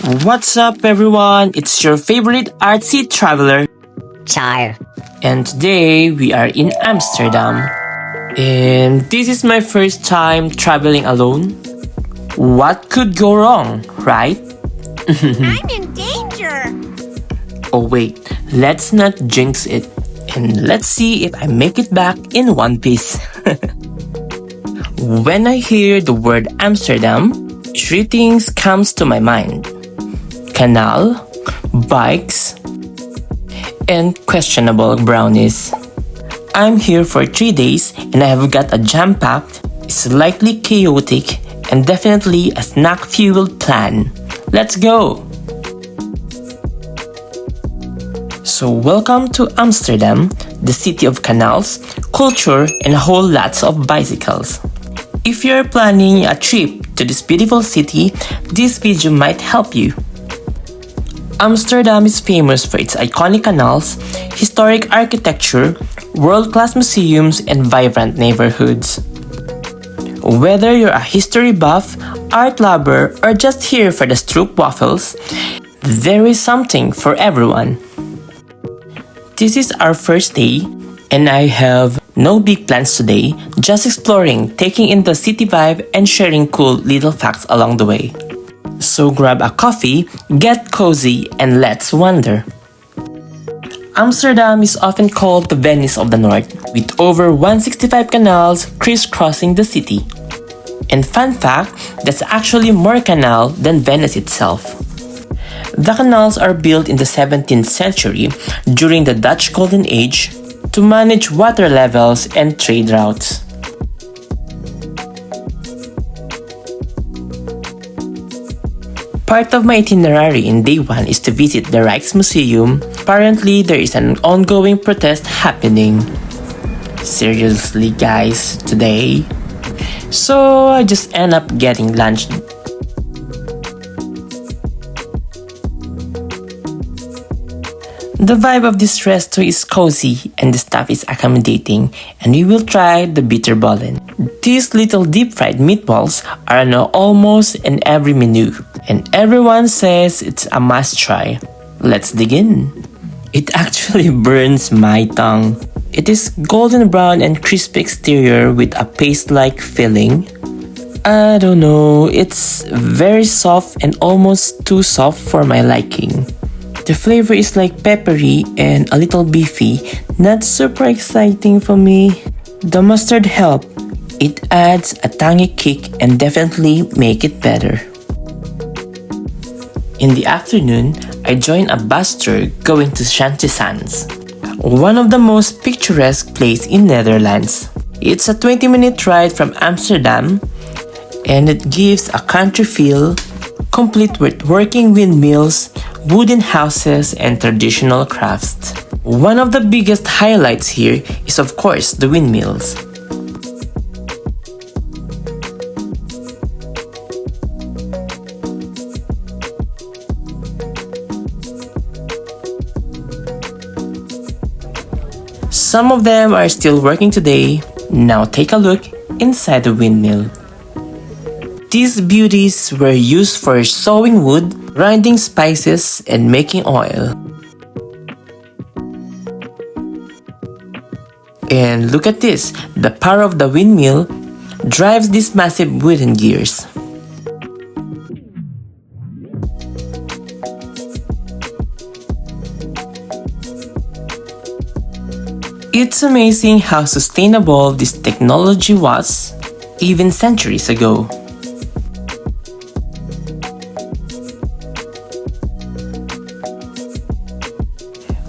What's up everyone? It's your favorite artsy traveler. Char. And today we are in Amsterdam. And this is my first time traveling alone. What could go wrong, right? I'm in danger. Oh wait, let's not jinx it. And let's see if I make it back in one piece. When I hear the word Amsterdam, three things comes to my mind. Canal, bikes, and questionable brownies. I'm here for 3 days and I have got a jam-packed, slightly chaotic, and definitely a snack-fueled plan. Let's go! So welcome to Amsterdam, the city of canals, culture, and a whole lots of bicycles. If you're planning a trip to this beautiful city, this video might help you. Amsterdam is famous for its iconic canals, historic architecture, world-class museums, and vibrant neighborhoods. Whether you're a history buff, art lover, or just here for the stroop waffles, there is something for everyone. This is our first day, and I have no big plans today, just exploring, taking in the city vibe, and sharing cool little facts along the way. So grab a coffee, get cozy, and let's wander. Amsterdam is often called the Venice of the North, with over 165 canals crisscrossing the city. And fun fact, that's actually more canal than Venice itself. The canals are built in the 17th century during the Dutch Golden Age to manage water levels and trade routes. Part of my itinerary in day 1 is to visit the Rijksmuseum. Apparently, there is an ongoing protest happening. Seriously guys, today? So I just end up getting lunch. The vibe of this resto is cozy and the staff is accommodating, and we will try the bitterballen. These little deep fried meatballs are on almost in every menu, and everyone says it's a must try. Let's dig in. It actually burns my tongue. It is golden brown and crispy exterior with a paste-like filling. I don't know, it's very soft and almost too soft for my liking. The flavor is like peppery and a little beefy, not super exciting for me. The mustard helps. It adds a tangy kick and definitely make it better. In the afternoon, I joined a bus tour going to Zaanse Shans, one of the most picturesque places in Netherlands. It's a 20-minute ride from Amsterdam, and it gives a country feel, complete with working windmills, wooden houses, and traditional crafts. One of the biggest highlights here is of course the windmills. Some of them are still working today. Now take a look inside the windmill. These beauties were used for sawing wood, grinding spices, and making oil. And look at this, the power of the windmill drives these massive wooden gears. It's amazing how sustainable this technology was, even centuries ago.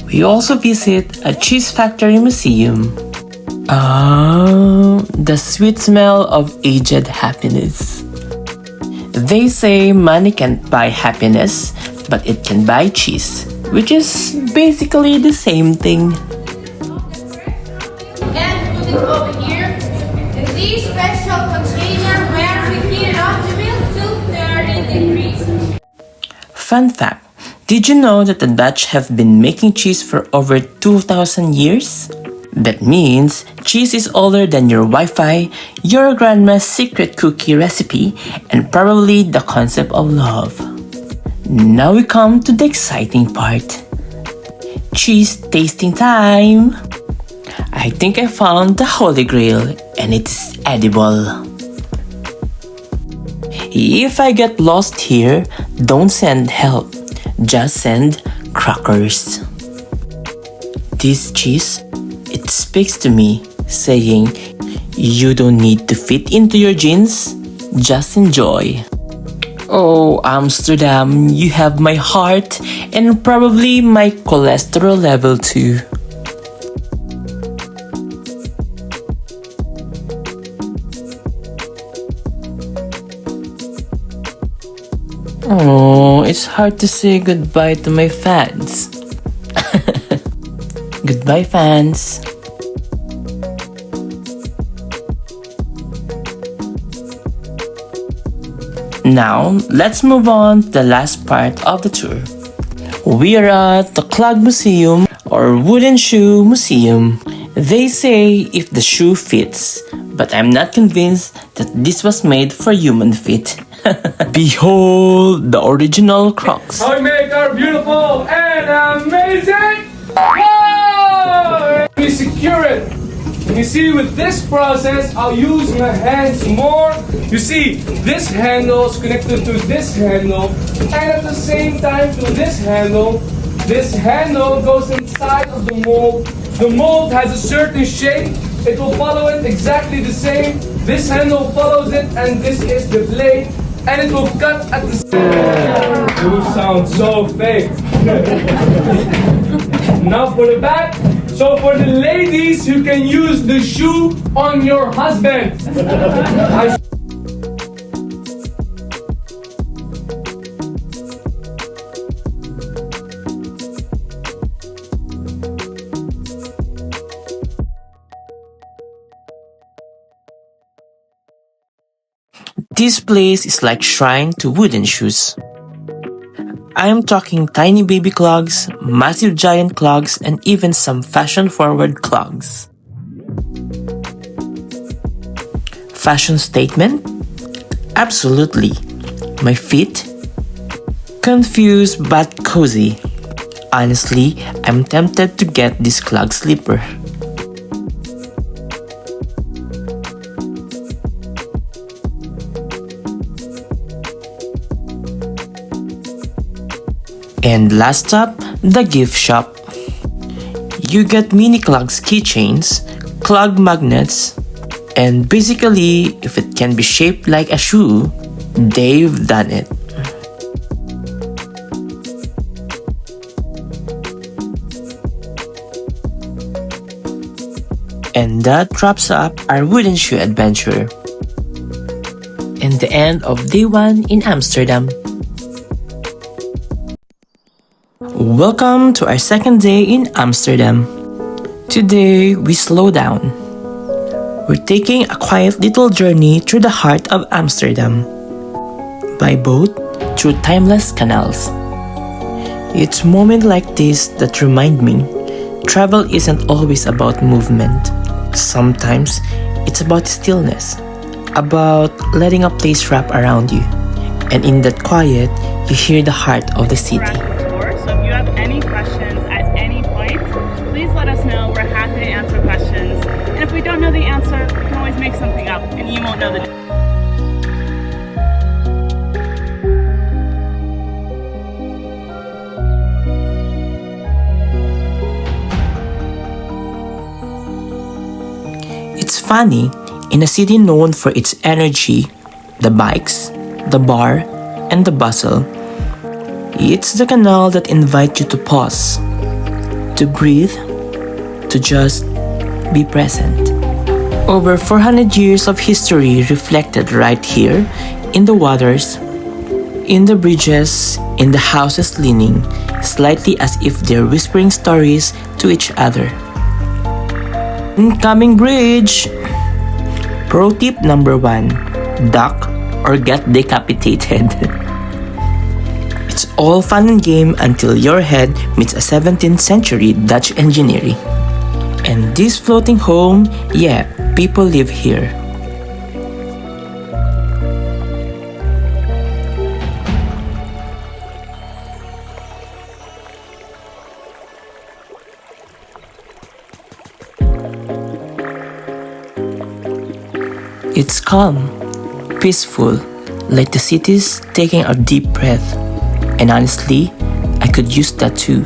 We also visit a cheese factory museum. The sweet smell of aged happiness. They say money can't buy happiness, but it can buy cheese, which is basically the same thing. And put it over here in this special container where we heat it up to 30 degrees. Fun fact. Did you know that the Dutch have been making cheese for over 2,000 years? That means cheese is older than your Wi-Fi, your grandma's secret cookie recipe, and probably the concept of love. Now we come to the exciting part. Cheese tasting time! I think I found the holy grail and it's edible. If I get lost here, don't send help, just send crackers. This cheese, it speaks to me, saying, you don't need to fit into your jeans, just enjoy. Oh, Amsterdam, you have my heart and probably my cholesterol level too. Oh, it's hard to say goodbye to my fans. Goodbye, fans. Now, let's move on to the last part of the tour. We are at the Clog Museum or Wooden Shoe Museum. They say if the shoe fits, but I'm not convinced that this was made for human feet. Behold the original Crocs. How we make our beautiful and amazing clog! We secure it. And you see, with this process, I'll use my hands more. You see, this handle is connected to this handle, and at the same time to this handle. This handle goes inside of the mold. The mold has a certain shape. It will follow it exactly the same. This handle follows it, and this is the blade. And it will cut at the same. You sound so fake. Now for the back. So for the ladies, you can use the shoe on your husband. This place is like shrine to wooden shoes. I am talking tiny baby clogs, massive giant clogs, and even some fashion-forward clogs. Fashion statement? Absolutely. My feet? Confused but cozy. Honestly, I'm tempted to get this clog slipper. And last up, the gift shop. You get mini clogs keychains, clog magnets, and basically, if it can be shaped like a shoe, they've done it. And that wraps up our wooden shoe adventure. And the end of day 1 in Amsterdam. Welcome to our second day in Amsterdam. Today, we slow down. We're taking a quiet little journey through the heart of Amsterdam. By boat, through timeless canals. It's moments like this that remind me, travel isn't always about movement. Sometimes, it's about stillness. About letting a place wrap around you. And in that quiet, you hear the heart of the city. Any questions at any point, please let us know. We're happy to answer questions. And if we don't know the answer, we can always make something up and you won't know the It's funny, in a city known for its energy, the bikes, the bar, and the bustle, it's the canal that invites you to pause, to breathe, to just be present. Over 400 years of history reflected right here, in the waters, in the bridges, in the houses leaning, slightly as if they're whispering stories to each other. Incoming bridge! Pro tip number 1, duck or get decapitated. It's all fun and game until your head meets a 17th century Dutch engineering. And this floating home, yeah, people live here. It's calm, peaceful, like the city's taking a deep breath. And honestly, I could use that too.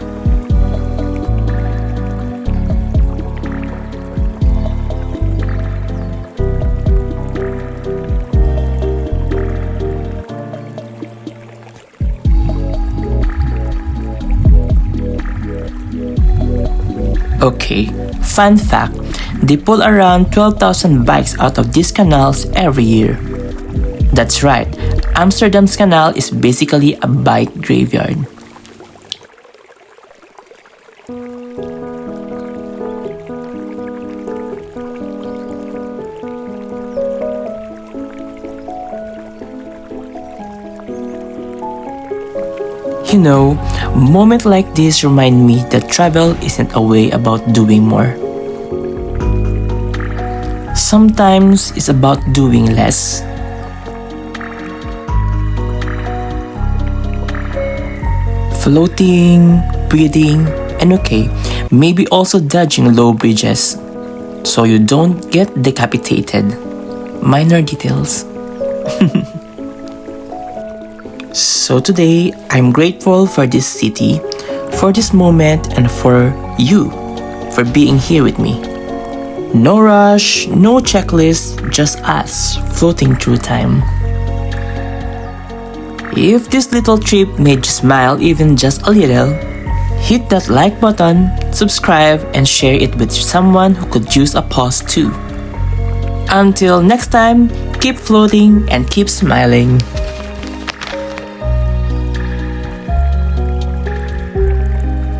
Okay, fun fact, they pull around 12,000 bikes out of these canals every year. That's right, Amsterdam's canal is basically a bike graveyard. You know, moments like this remind me that travel isn't a way about doing more. Sometimes it's about doing less. Floating, breathing, and okay, maybe also dodging low bridges so you don't get decapitated. Minor details. So today, I'm grateful for this city, for this moment, and for you, for being here with me. No rush, no checklist, just us floating through time. If this little trip made you smile even just a little, hit that like button, subscribe, and share it with someone who could use a pause too. Until next time, keep floating and keep smiling.